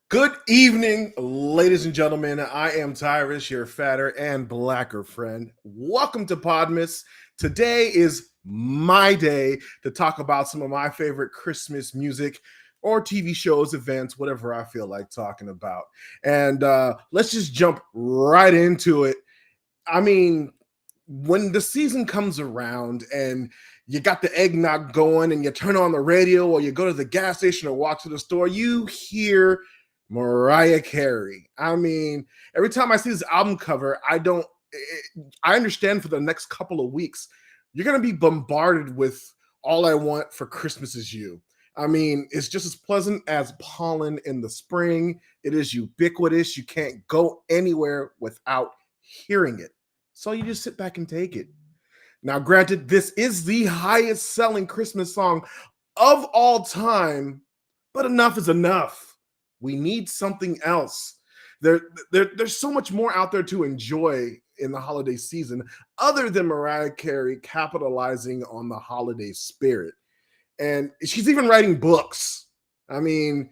Good evening, ladies and gentlemen. I am Tyrus, your fatter and blacker friend. Welcome to Podmas. Today is my day to talk about some of my favorite Christmas music or TV shows, events, whatever I feel like talking about. And let's just jump right into it. I mean, when the season comes around and you got the eggnog going and you turn on the radio or you go to the gas station or walk to the store, you hear Mariah Carey. I mean, every time I see this album cover, I understand for the next couple of weeks, you're going to be bombarded with All I Want for Christmas Is You. I mean, it's just as pleasant as pollen in the spring. It is ubiquitous. You can't go anywhere without hearing it. So you just sit back and take it. Now, granted, this is the highest selling Christmas song of all time, but enough is enough. We need something else. There's so much more out there to enjoy in the holiday season other than Mariah Carey capitalizing on the holiday spirit. And she's even writing books. I mean,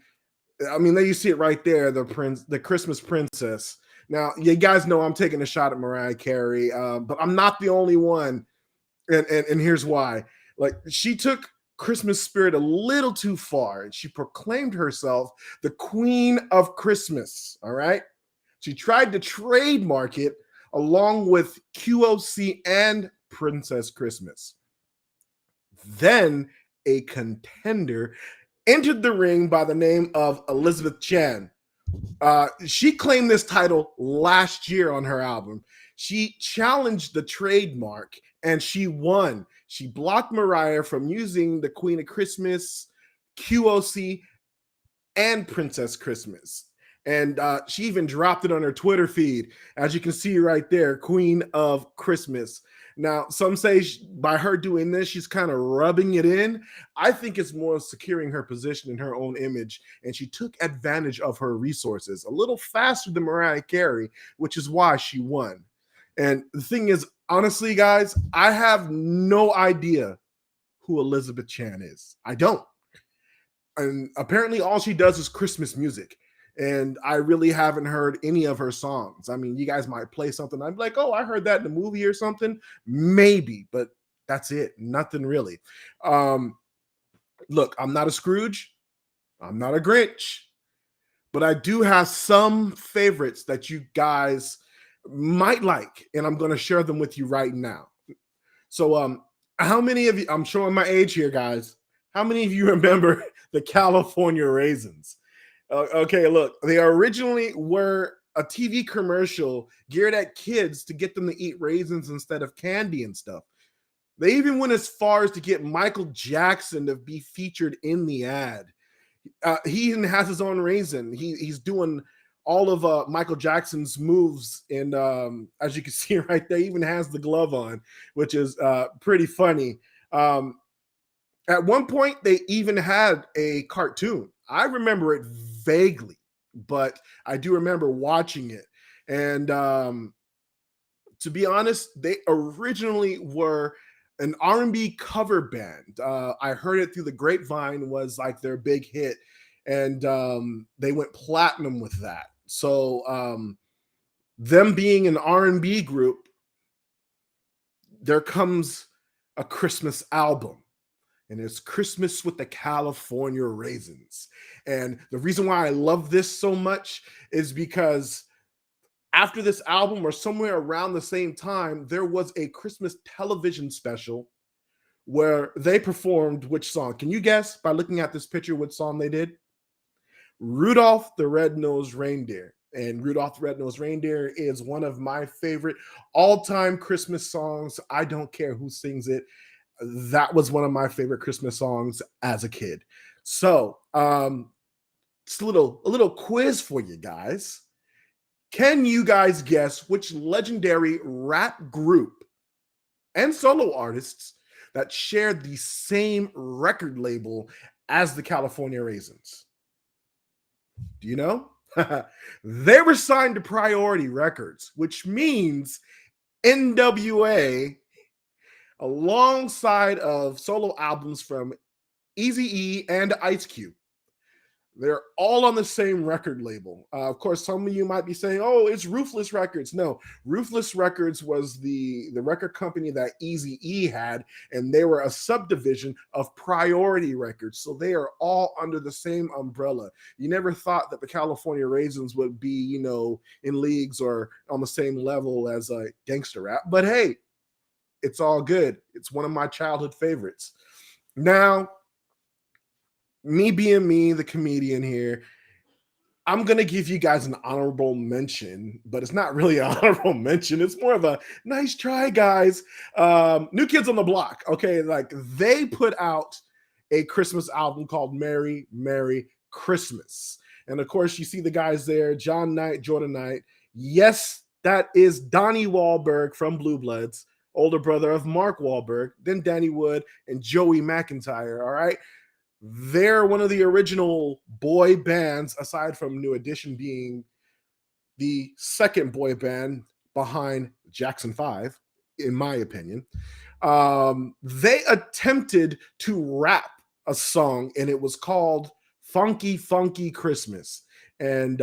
there you see it right there, the Christmas Princess. Now, you guys know I'm taking a shot at Mariah Carey, but I'm not the only one, and here's why. Like, she took Christmas spirit a little too far, and she proclaimed herself the Queen of Christmas. All right, she tried to trademark it along with QOC and Princess Christmas. Then a contender entered the ring by the name of Elizabeth Chan. She claimed this title last year on her album. She challenged the trademark and she won. She blocked Mariah from using the Queen of Christmas, QOC, and Princess Christmas. And she even dropped it on her Twitter feed. As you can see right there, Queen of Christmas. Now, some say by her doing this, she's kind of rubbing it in. I think it's more securing her position in her own image. And she took advantage of her resources a little faster than Mariah Carey, which is why she won. And the thing is, honestly, guys, I have no idea who Elizabeth Chan is. I don't. And apparently all she does is Christmas music. And I really haven't heard any of her songs. I mean, you guys might play something. I'm like, oh, I heard that in a movie or something. Maybe, but that's it. Nothing really. Look, I'm not a Scrooge. I'm not a Grinch. But I do have some favorites that you guys might like. And I'm going to share them with you right now. So, how many of you, I'm showing my age here, guys. How many of you remember the California Raisins? Okay, look, they originally were a TV commercial geared at kids to get them to eat raisins instead of candy and stuff. They even went as far as to get Michael Jackson to be featured in the ad. He even has his own raisin. He's doing all of Michael Jackson's moves, and as you can see right there, he even has the glove on, which is pretty funny. At one point, they even had a cartoon. I remember it vaguely, but I do remember watching it. And to be honest, they originally were an R&B cover band. I heard it through the grapevine, was like their big hit, and they went platinum with that. So them being an R&B group, there comes a Christmas album. And it's Christmas with the California Raisins. And the reason why I love this so much is because after this album, or somewhere around the same time, there was a Christmas television special where they performed which song? Can you guess by looking at this picture what song they did? Rudolph the Red-Nosed Reindeer. And Rudolph the Red-Nosed Reindeer is one of my favorite all-time Christmas songs. I don't care who sings it. That was one of my favorite Christmas songs as a kid. So, it's a little quiz for you guys. Can you guys guess which legendary rap group and solo artists that shared the same record label as the California Raisins? Do you know? They were signed to Priority Records, which means NWA, alongside of solo albums from Eazy-E and Ice Cube. They're all on the same record label. Of course, some of you might be saying, "Oh, it's Ruthless Records." No, Ruthless Records was the record company that Eazy-E had, and they were a subdivision of Priority Records. So they are all under the same umbrella. You never thought that the California Raisins would be, in leagues or on the same level as a gangster rap. But hey, it's all good. It's one of my childhood favorites. Now, me being me, the comedian here, I'm going to give you guys an honorable mention, but it's not really an honorable mention. It's more of a nice try, guys. New Kids on the Block. Okay. Like they put out a Christmas album called Merry, Merry Christmas. And of course, you see the guys there, John Knight, Jordan Knight. Yes, that is Donnie Wahlberg from Blue Bloods, older brother of Mark Wahlberg, then Danny Wood and Joey McIntyre. All right. They're one of the original boy bands, aside from New Edition being the second boy band behind Jackson 5, in my opinion. They attempted to rap a song, and it was called Funky Funky Christmas. And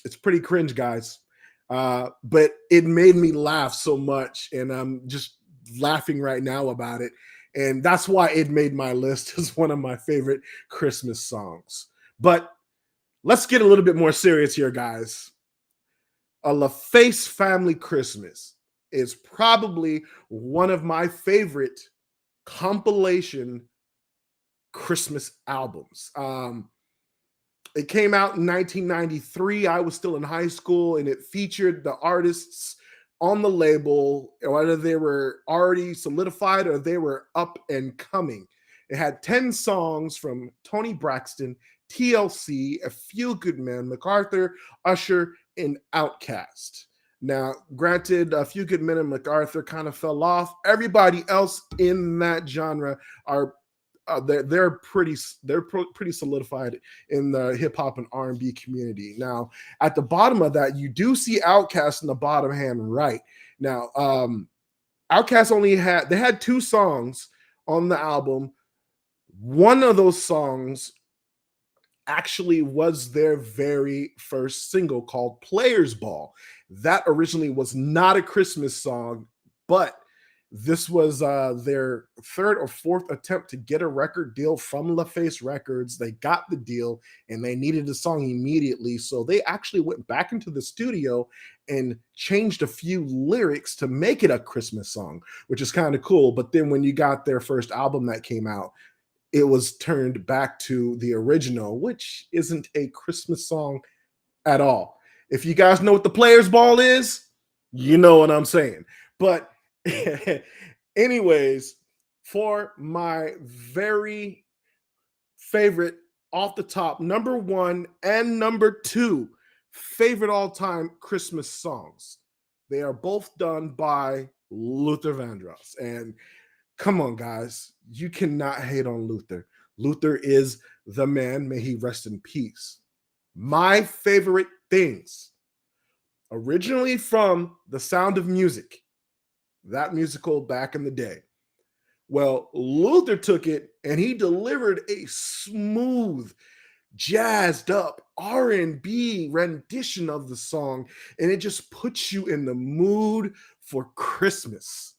it's pretty cringe, guys. But it made me laugh so much, and I'm just laughing right now about it. And that's why it made my list as one of my favorite Christmas songs. But let's get a little bit more serious here, guys. A LaFace Family Christmas is probably one of my favorite compilation Christmas albums. It came out in 1993. I was still in high school, and it featured the artists on the label, whether they were already solidified or they were up and coming. It had 10 songs from Tony Braxton, TLC, A Few Good Men, MacArthur, Usher, and Outkast. Now, granted, A Few Good Men and MacArthur kind of fell off. Everybody else in that genre are they're pretty solidified in the hip hop and R&B community. Now, at the bottom of that, you do see Outkast in the bottom hand right. Now, Outkast had 2 songs on the album. One of those songs actually was their very first single called Players Ball. That originally was not a Christmas song, but this was their third or fourth attempt to get a record deal from LaFace Records. They got the deal and they needed a song immediately. So they actually went back into the studio and changed a few lyrics to make it a Christmas song, which is kind of cool. But then when you got their first album that came out, it was turned back to the original, which isn't a Christmas song at all. If you guys know what the Players Ball is, you know what I'm saying. But anyways, for my very favorite off the top, number 1 and number 2 favorite all-time Christmas songs, they are both done by Luther Vandross. And come on, guys, you cannot hate on Luther. Luther is the man. May he rest in peace. My favorite things, originally from The Sound of Music, that musical back in the day. Well, Luther took it and he delivered a smooth, jazzed up R&B rendition of the song, and it just puts you in the mood for Christmas.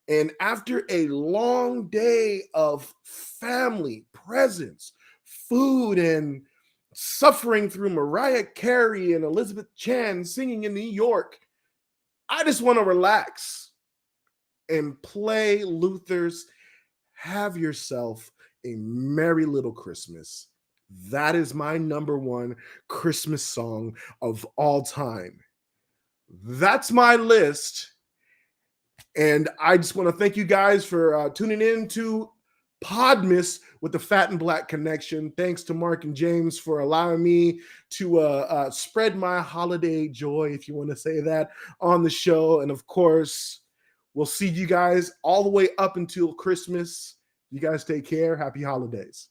And after a long day of family, presents, food, and suffering through Mariah Carey and Elizabeth Chan singing in New York, I just want to relax and play Luther's Have Yourself a Merry Little Christmas. That is my number 1 Christmas song of all time. That's my list. And I just want to thank you guys for tuning in to Podmas with the Fat and Black Connection. Thanks to Mark and James for allowing me to spread my holiday joy, if you want to say that, on the show. And of course, we'll see you guys all the way up until Christmas. You guys take care. Happy holidays.